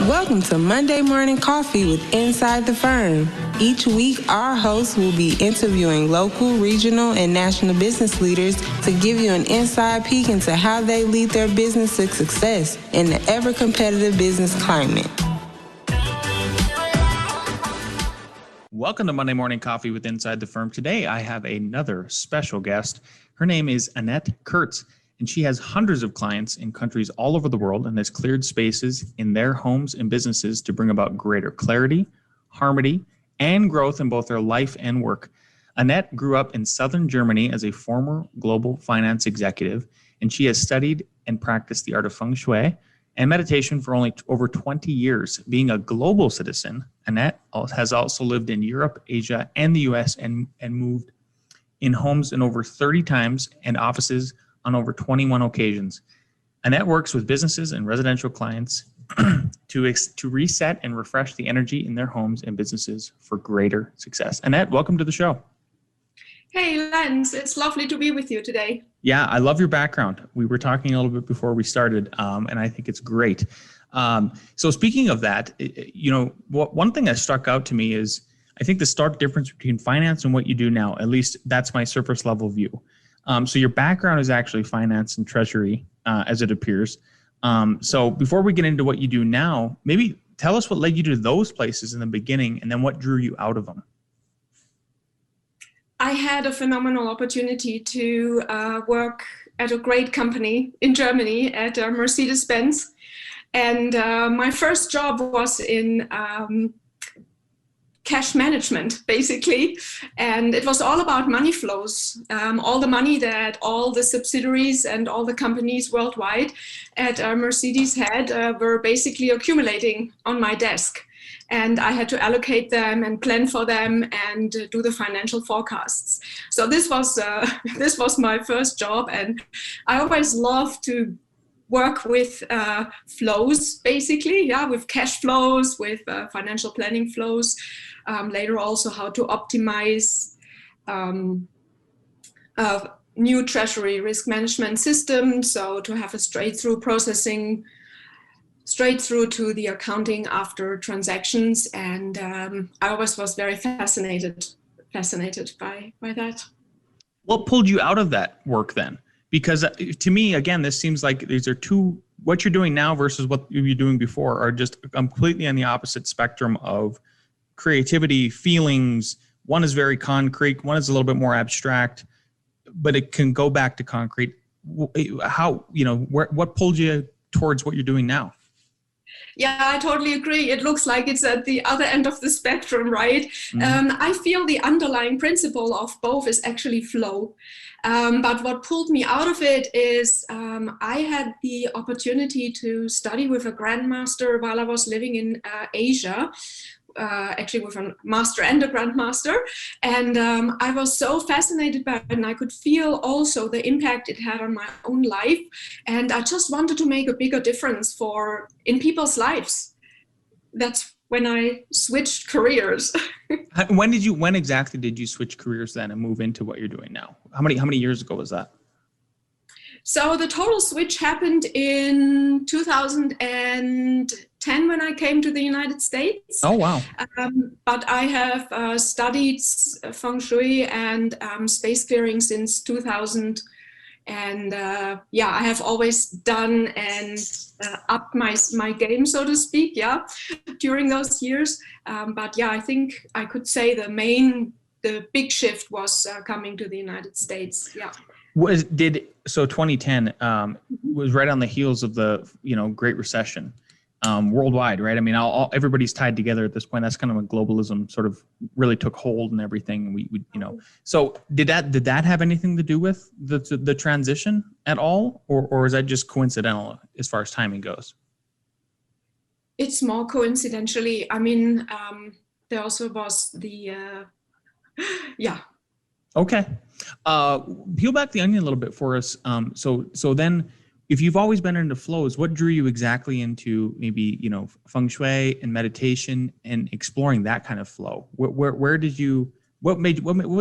Welcome to Monday Morning Coffee with Inside the Firm. Each week, our hosts will be interviewing local, regional, and national business leaders to give you an inside peek into how they lead their business to success in the ever-competitive business climate. Welcome to Monday Morning Coffee with Inside the Firm. Today, I have another special guest. Her name is Annette Kurtz, and she has hundreds of clients in countries all over the world and has cleared spaces in their homes and businesses to bring about greater clarity, harmony, and growth in both their life and work. Annette grew up in southern Germany as a former global finance executive, and she has studied and practiced the art of feng shui and meditation for over 20 years. Being a global citizen, Annette has also lived in Europe, Asia, and the US and moved in homes in over 30 times and offices on over 21 occasions. Annette works with businesses and residential clients to reset and refresh the energy in their homes and businesses for greater success. Annette, welcome to the show. Hey, Lance, it's lovely to be with you today. Yeah, I love your background. We were talking a little bit before we started, and I think it's great. So speaking of that, one thing that struck out to me is I think the stark difference between finance and what you do now, at least that's my surface level view. So your background is actually finance and treasury, as it appears. So before we get into what you do now, maybe tell us what led you to those places in the beginning and then what drew you out of them. I had a phenomenal opportunity to work at a great company in Germany at Mercedes-Benz. And my first job was in cash management, basically. And it was all about money flows. All the money that all the subsidiaries and all the companies worldwide at Mercedes had were basically accumulating on my desk. And I had to allocate them and plan for them and do the financial forecasts. So this was my first job. And I always loved to work with flows, basically, with cash flows, with financial planning flows. Later also how to optimize new treasury risk management system. So to have a straight-through processing, straight through to the accounting after transactions. And I always was very fascinated by that. What pulled you out of that work then? Because to me, again, this seems like these are two, what you're doing now versus what you were doing before are just completely on the opposite spectrum of creativity, feelings. One is very concrete, one is a little bit more abstract, but it can go back to concrete. How, what pulled you towards what you're doing now? Yeah, I totally agree. It looks like it's at the other end of the spectrum, right? Mm-hmm. I feel the underlying principle of both is actually flow. But what pulled me out of it is I had the opportunity to study with a grandmaster while I was living in Asia, actually with a master and a grandmaster. And I was so fascinated by it, and I could feel also the impact it had on my own life. And I just wanted to make a bigger difference in people's lives. That's when I switched careers. When exactly did you switch careers then and move into what you're doing now? How many years ago was that? So the total switch happened in 2010 when I came to the United States. Oh, wow. But I have studied feng shui and space clearing since 2000. And I have always done and upped my game, so to speak, during those years. I think I could say the big shift was coming to the United States, So 2010 was right on the heels of the Great Recession worldwide, right? I mean, everybody's tied together at this point. That's kind of when globalism sort of really took hold and everything. We So did that have anything to do with the transition at all, or is that just coincidental as far as timing goes? It's more coincidentally. I mean, there also was the Okay. Peel back the onion a little bit for us. So then, if you've always been into flows, what drew you exactly into maybe, feng shui and meditation and exploring that kind of flow? What was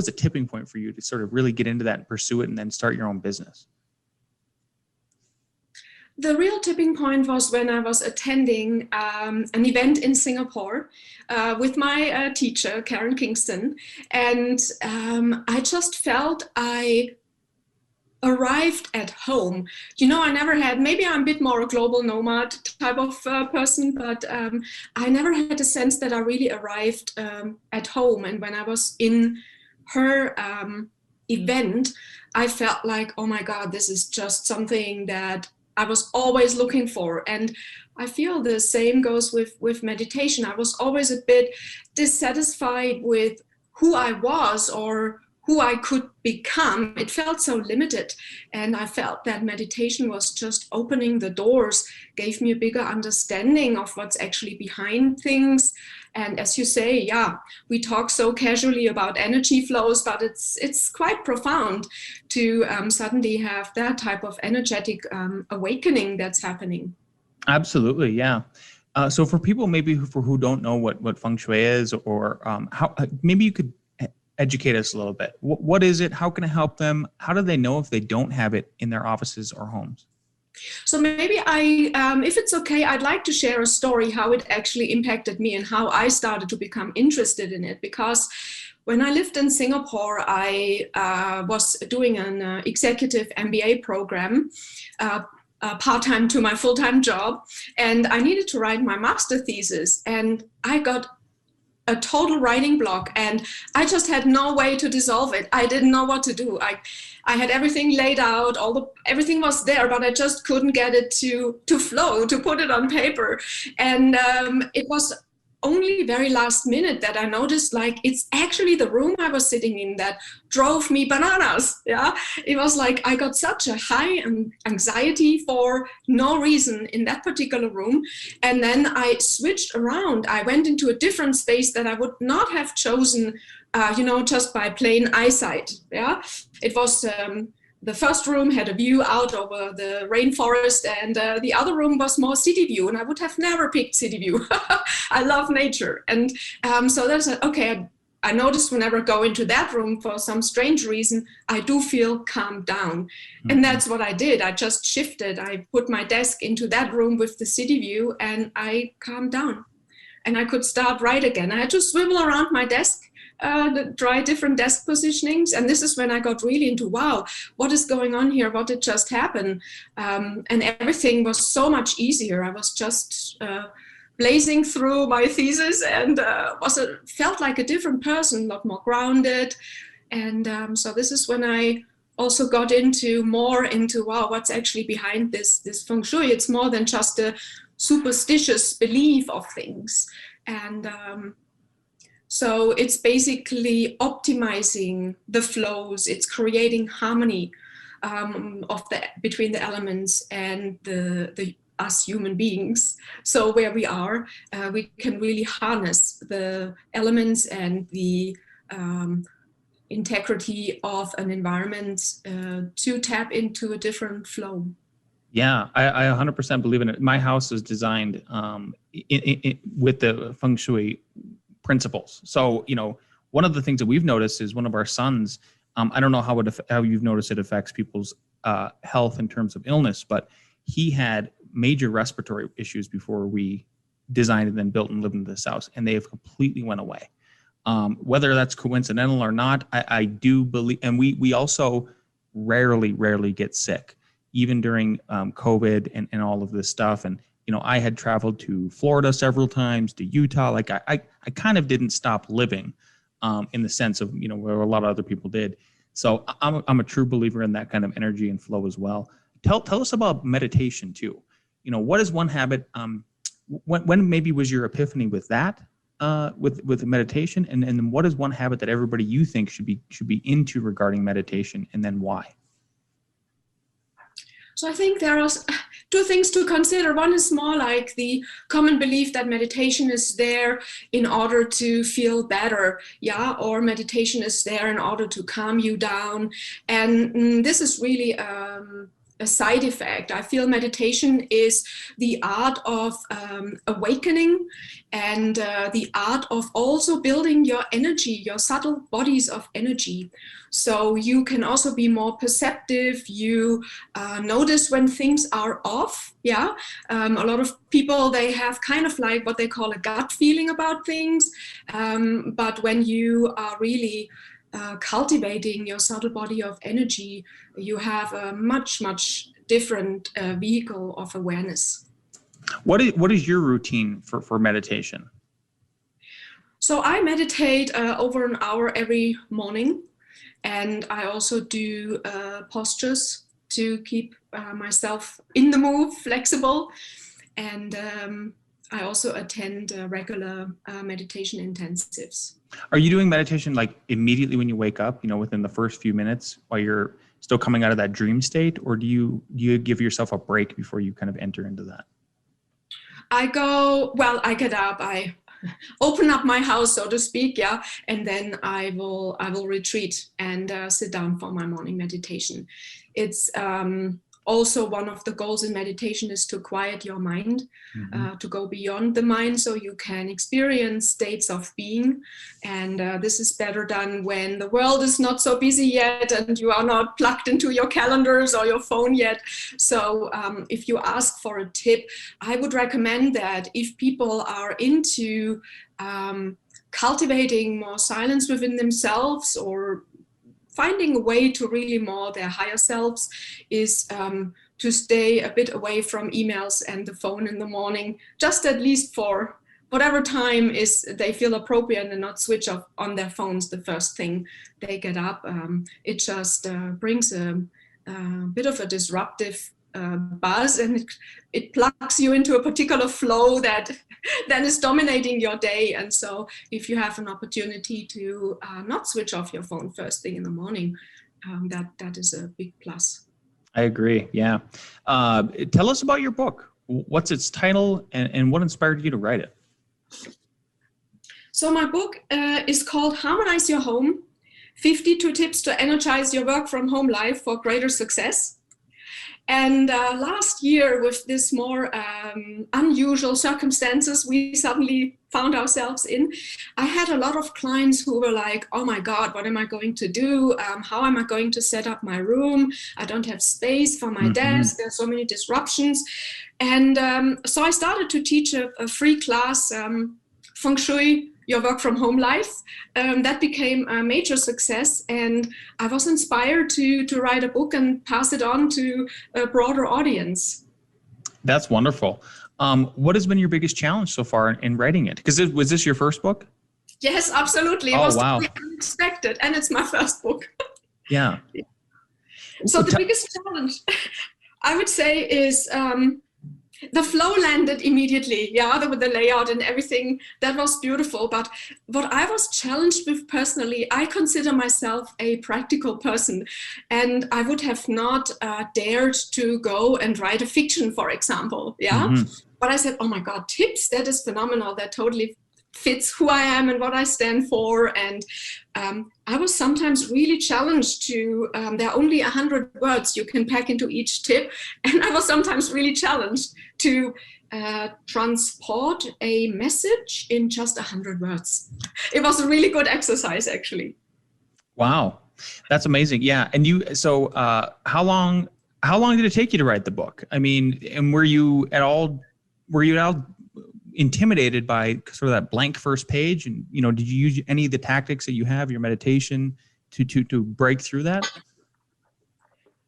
a tipping point for you to sort of really get into that and pursue it and then start your own business? The real tipping point was when I was attending an event in Singapore with my teacher, Karen Kingston. And I just felt I arrived at home. I never had, maybe I'm a bit more a global nomad type of person, but I never had a sense that I really arrived at home. And when I was in her event, I felt like, oh my God, this is just something that I was always looking for. And I feel the same goes with meditation. I was always a bit dissatisfied with who I was or who I could become. It felt so limited. And I felt that meditation was just opening the doors, gave me a bigger understanding of what's actually behind things. And as you say, yeah, we talk so casually about energy flows, but it's quite profound to suddenly have that type of energetic awakening that's happening. Absolutely, yeah. So for people maybe who don't know what feng shui is, or how, maybe you could educate us a little bit. What is it? How can it help them? How do they know if they don't have it in their offices or homes? So maybe if it's okay, I'd like to share a story how it actually impacted me and how I started to become interested in it. Because when I lived in Singapore, I was doing an executive MBA program, part-time to my full-time job, and I needed to write my master thesis, and I got a total writing block, and I just had no way to dissolve it. I didn't know what to do. I had everything laid out, everything was there, but I just couldn't get it to flow, to put it on paper. And it was only very last minute that I noticed, like, it's actually the room I was sitting in that drove me bananas. Yeah, it was like I got such a high anxiety for no reason in that particular room. And then I switched around. I went into a different space that I would not have chosen, just by plain eyesight. Yeah, it was the first room had a view out over the rainforest, and the other room was more city view, and I would have never picked city view. I love nature. And so that's okay. I noticed whenever I go into that room for some strange reason, I do feel calmed down. Mm-hmm. And that's what I did. I just shifted. I put my desk into that room with the city view, and I calmed down. And I could start right again. I had to swivel around my desk, try different desk positionings. And this is when I got really into, wow, what is going on here? What did just happen? And everything was so much easier. I was just blazing through my thesis, and felt like a different person, a lot more grounded. And so this is when I also got more into, wow, what's actually behind this feng shui? It's more than just a superstitious belief of things. And so it's basically optimizing the flows. It's creating harmony between the elements and the us human beings. So where we are, we can really harness the elements and the integrity of an environment to tap into a different flow. Yeah, I 100% believe in it. My house is designed with the feng shui principles. So, one of the things that we've noticed is one of our sons, I don't know how you've noticed it affects people's health in terms of illness, but he had major respiratory issues before we designed and then built and lived in this house, and they have completely went away. Whether that's coincidental or not, I do believe, and we also rarely get sick, even during COVID and all of this stuff. And, I had traveled to Florida several times, to Utah. Like I kind of didn't stop living in the sense of, where a lot of other people did. So I'm a true believer in that kind of energy and flow as well. Tell us about meditation too. What is one habit, when maybe was your epiphany with that, with meditation, and then what is one habit that everybody you think should be into regarding meditation, and then why? So I think there are two things to consider. One is more like the common belief that meditation is there in order to feel better, or meditation is there in order to calm you down. And this is really a a side effect. I feel meditation is the art of awakening, and the art of also building your energy, your subtle bodies of energy. So you can also be more perceptive. You notice when things are off. Yeah, a lot of people, they have kind of like what they call a gut feeling about things. But when you are really cultivating your subtle body of energy, you have a much different vehicle of awareness. What is your routine for meditation? So I meditate over an hour every morning, and I also do postures to keep myself in the move, flexible, and I also attend regular meditation intensives. Are you doing meditation like immediately when you wake up, within the first few minutes while you're still coming out of that dream state, or do you give yourself a break before you kind of enter into that? I get up, I open up my house, so to speak, yeah, and then I will retreat and sit down for my morning meditation. It's also one of the goals in meditation is to quiet your mind, to go beyond the mind so you can experience states of being. And this is better done when the world is not so busy yet and you are not plugged into your calendars or your phone yet. So if you ask for a tip, I would recommend that if people are into cultivating more silence within themselves or finding a way to really more their higher selves, is to stay a bit away from emails and the phone in the morning, just at least for whatever time is they feel appropriate, and not switch off on their phones the first thing they get up. It just brings a bit of a disruptive buzz, and it plugs you into a particular flow that then is dominating your day. And so if you have an opportunity to not switch off your phone first thing in the morning, that is a big plus. I agree. Yeah. Tell us about your book. What's its title, and what inspired you to write it? So my book is called Harmonize Your Home, 52 Tips to Energize Your Work from Home Life for Greater Success. And last year, with this more unusual circumstances we suddenly found ourselves in, I had a lot of clients who were like, oh my God, what am I going to do? How am I going to set up my room? I don't have space for my desk. There's so many disruptions. And so I started to teach a free class, Feng Shui, Your Work from Home Life. That became a major success, and I was inspired to write a book and pass it on to a broader audience. That's wonderful. What has been your biggest challenge so far in writing it? Because was this your first book? Yes, absolutely. It was totally unexpected, and it's my first book. Yeah. So the biggest challenge, I would say, is the flow landed immediately, with the layout and everything. That was beautiful. But what I was challenged with personally, I consider myself a practical person, and I would have not dared to go and write a fiction, for example. But I said, oh my God, tips, that is phenomenal. That totally fits who I am and what I stand for. And I was sometimes really challenged to, there are only 100 words you can pack into each tip. And I was sometimes really challenged to transport a message in just 100 words. It was a really good exercise, actually. Wow. That's amazing. Yeah. And how long did it take you to write the book? I mean, and were you at all intimidated by sort of that blank first page? And, did you use any of the tactics that you have, your meditation, to break through that?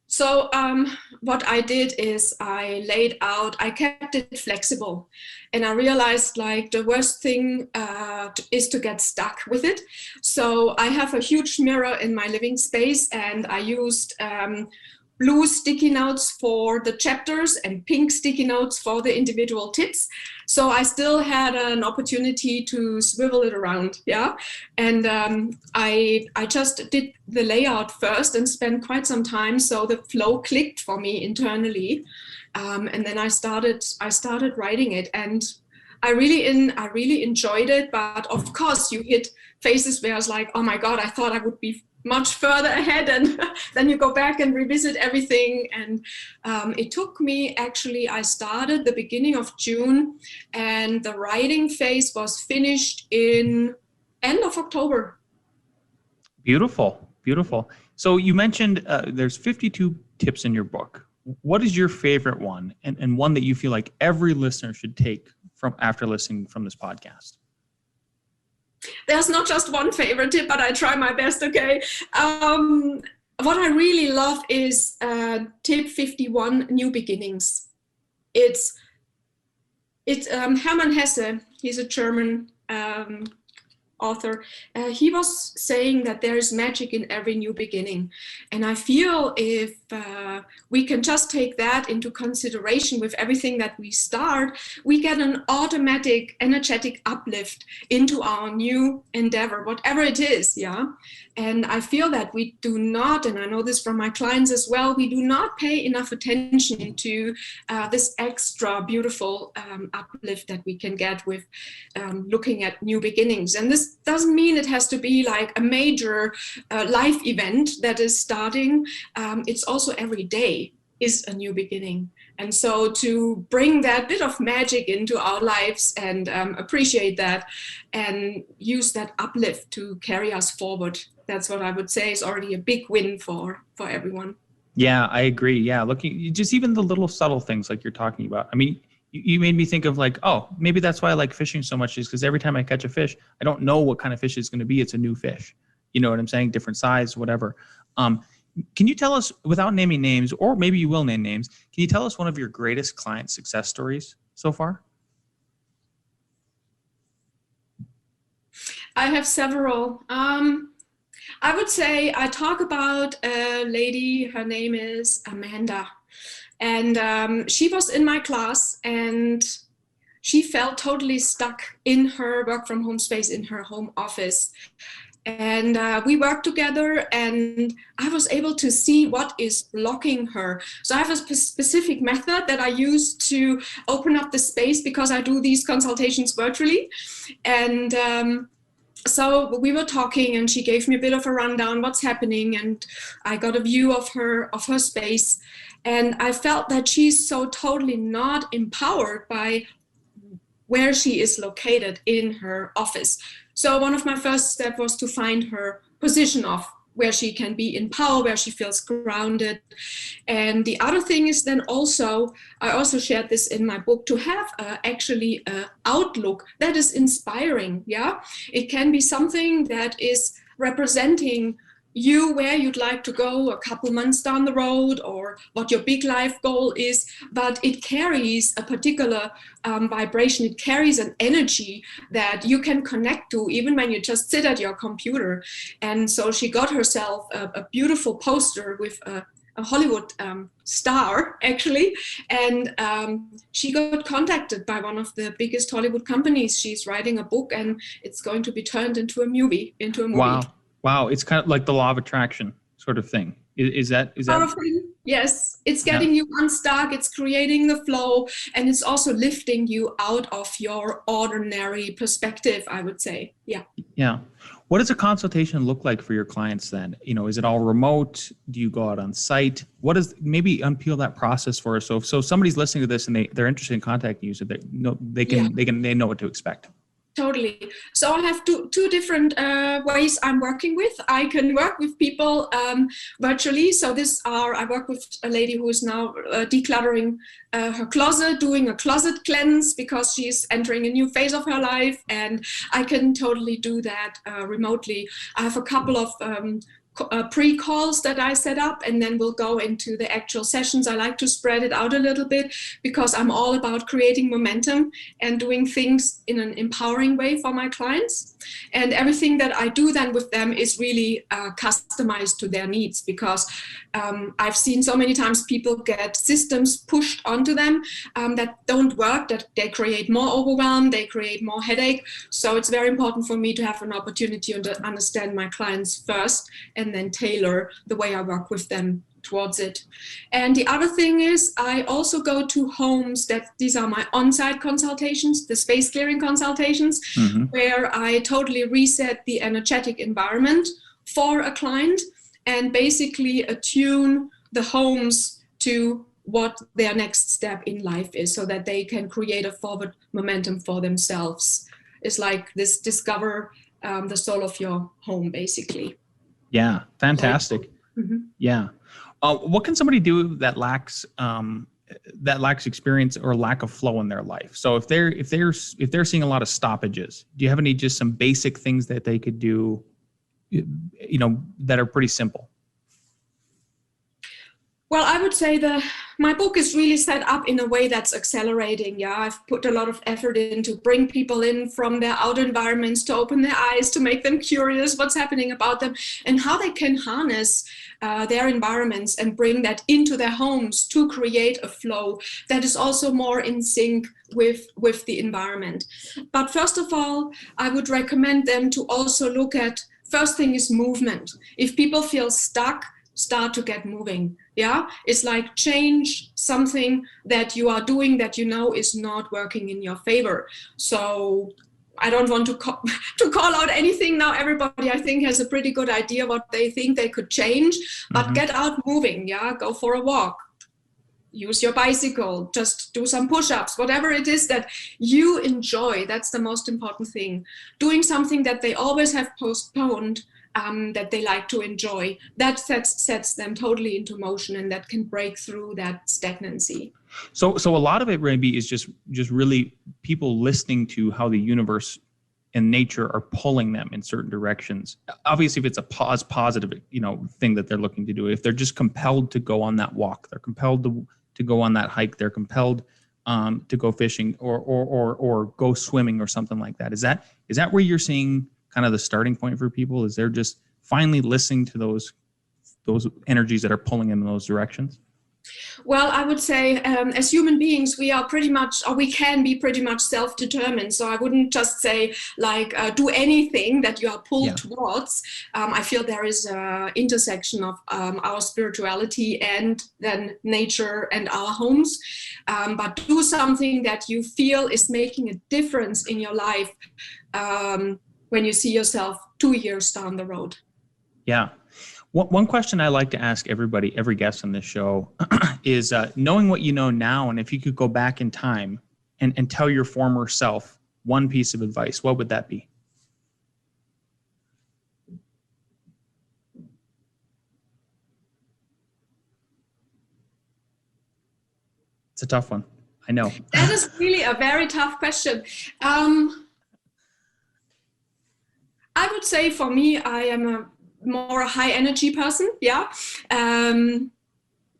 So what I did is I kept it flexible, and I realized like the worst thing is to get stuck with it. So I have a huge mirror in my living space, and I used blue sticky notes for the chapters and pink sticky notes for the individual tips. So I still had an opportunity to swivel it around, And I just did the layout first and spent quite some time, so the flow clicked for me internally. And then I started writing it, and I really enjoyed it. But of course, you hit phases where I was like, oh my God, I thought I would be much further ahead, and then you go back and revisit everything. And it took me, actually, I started the beginning of June, and the writing phase was finished in end of October. Beautiful, beautiful. So you mentioned there's 52 tips in your book. What is your favorite one, and one that you feel like every listener should take from after listening from this podcast? There's not just one favorite tip, but I try my best, okay? What I really love is tip 51, new beginnings. It's Hermann Hesse, he's a German author. He was saying that there is magic in every new beginning. And I feel if we can just take that into consideration with everything that we start, we get an automatic energetic uplift into our new endeavor, whatever it is, yeah? And I feel that we do not, and I know this from my clients as well, we do not pay enough attention to this extra beautiful uplift that we can get with looking at new beginnings. And this doesn't mean it has to be like a major life event that is starting. It's also every day is a new beginning. And so to bring that bit of magic into our lives and appreciate that and use that uplift to carry us forward, that's what I would say is already a big win for everyone. Yeah, I agree. Yeah, looking just even the little subtle things like you're talking about. I mean, you made me think of like, oh, maybe that's why I like fishing so much, is because every time I catch a fish, I don't know what kind of fish it's going to be. It's a new fish. You know what I'm saying? Different size, whatever. Can you tell us, without naming names, or maybe you will name names, can you tell us one of your greatest client success stories so far? I have several. I would say I talk about a lady, her name is Amanda. And she was in my class, and she felt totally stuck in her work from home space, in her home office. And we worked together, and I was able to see what is blocking her. So I have a specific method that I use to open up the space, because I do these consultations virtually. And so we were talking, and she gave me a bit of a rundown what's happening, and I got a view of her space. And I felt that she's so totally not empowered by where she is located in her office. So one of my first steps was to find her position of where she can be in power, where she feels grounded. And the other thing is then also, I also shared this in my book, to have actually an outlook that is inspiring, yeah? It can be something that is representing you, where you'd like to go a couple months down the road, or what your big life goal is, but it carries a particular vibration. It carries an energy that you can connect to even when you just sit at your computer. And so she got herself a beautiful poster with a Hollywood star, actually, and she got contacted by one of the biggest Hollywood companies. She's writing a book, and it's going to be turned into a movie. Wow. It's kind of like the law of attraction sort of thing. Is that? Yes. It's getting you unstuck. It's creating the flow, and it's also lifting you out of your ordinary perspective, I would say. Yeah. Yeah. What does a consultation look like for your clients then? You know, is it all remote? Do you go out on site? What is, maybe unpeel that process for us. So somebody's listening to this and they're interested in contacting you, so they know what to expect. Totally. So I have two different ways I'm working with. I can work with people virtually. So I work with a lady who is now decluttering her closet, doing a closet cleanse, because she's entering a new phase of her life, and I can totally do that remotely. I have a couple of pre-calls that I set up, and then we'll go into the actual sessions. I like to spread it out a little bit, because I'm all about creating momentum and doing things in an empowering way for my clients. And everything that I do then with them is really customized to their needs, because I've seen so many times people get systems pushed onto them that don't work, that they create more overwhelm, they create more headache. So it's very important for me to have an opportunity to understand my clients first, and then tailor the way I work with them towards it. And the other thing is, I also go to homes these are my on-site consultations, the space clearing consultations, where I totally reset the energetic environment for a client and basically attune the homes to what their next step in life is, so that they can create a forward momentum for themselves. It's like this discover the soul of your home, basically. Yeah, fantastic. Mm-hmm. Yeah. What can somebody do that lacks experience or lack of flow in their life? So if they're seeing a lot of stoppages, do you have just some basic things that they could do, that are pretty simple? Well, I would say my book is really set up in a way that's accelerating. Yeah, I've put a lot of effort in to bring people in from their outer environments, to open their eyes, to make them curious what's happening about them and how they can harness their environments and bring that into their homes to create a flow that is also more in sync with the environment. But first of all, I would recommend them to also look at, first thing is movement. If people feel stuck, start to get moving. Yeah, it's like change something that you are doing that is not working in your favor. So I don't want to call out anything now. Everybody, I think, has a pretty good idea what they think they could change, but get out moving. Yeah, go for a walk, use your bicycle, just do some push-ups, whatever it is that you enjoy. That's the most important thing. Doing something that they always have postponed, that they like to enjoy, that sets them totally into motion, and that can break through that stagnancy. So a lot of it maybe is just really people listening to how the universe and nature are pulling them in certain directions. Obviously, if it's a positive, thing that they're looking to do, if they're just compelled to go on that walk, they're compelled to go on that hike, they're compelled to go fishing or go swimming or something like that. Is that where you're seeing kind of the starting point for people? Is they're just finally listening to those energies that are pulling them in those directions? Well, I would say as human beings, we are pretty much, or we can be pretty much self-determined. So I wouldn't just say do anything that you are pulled towards. I feel there is an intersection of our spirituality and then nature and our homes. But do something that you feel is making a difference in your life when you see yourself 2 years down the road. Yeah. One question I like to ask every guest on this show is knowing what you know now, and if you could go back in time and tell your former self one piece of advice, what would that be? It's a tough one. I know. That is really a very tough question. I would say for me, I am more a high energy person,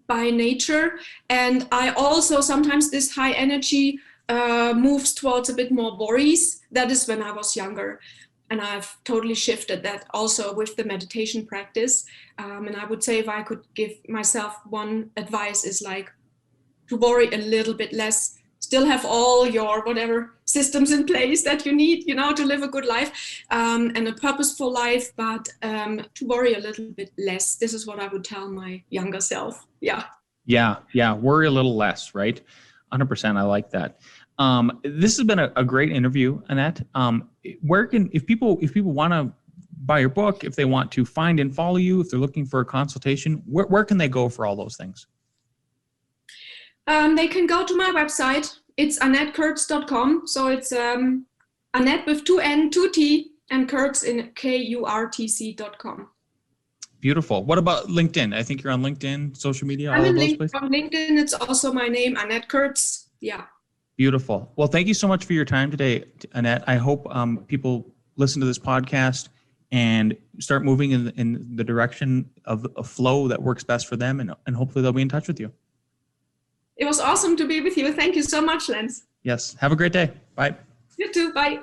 by nature. And I also sometimes this high energy moves towards a bit more worries. That is when I was younger. And I've totally shifted that also with the meditation practice. And I would say if I could give myself one advice is to worry a little bit less, still have all your whatever systems in place that you need, to live a good life and a purposeful life, but to worry a little bit less. This is what I would tell my younger self. Yeah. Worry a little less, right? 100%. I like that. This has been a great interview, Annette. If people want to buy your book, if they want to find and follow you, if they're looking for a consultation, where can they go for all those things? They can go to my website. It's annettekurtz.com. So it's Annette with 2 N, 2 T, and Kurtz in KURTC.com. Beautiful. What about LinkedIn? I think you're on LinkedIn, social media, all of those places? On LinkedIn, it's also my name, Annette Kurtz. Yeah. Beautiful. Well, thank you so much for your time today, Annette. I hope people listen to this podcast and start moving in the direction of a flow that works best for them, and hopefully they'll be in touch with you. It was awesome to be with you. Thank you so much, Lance. Yes. Have a great day. Bye. You too. Bye.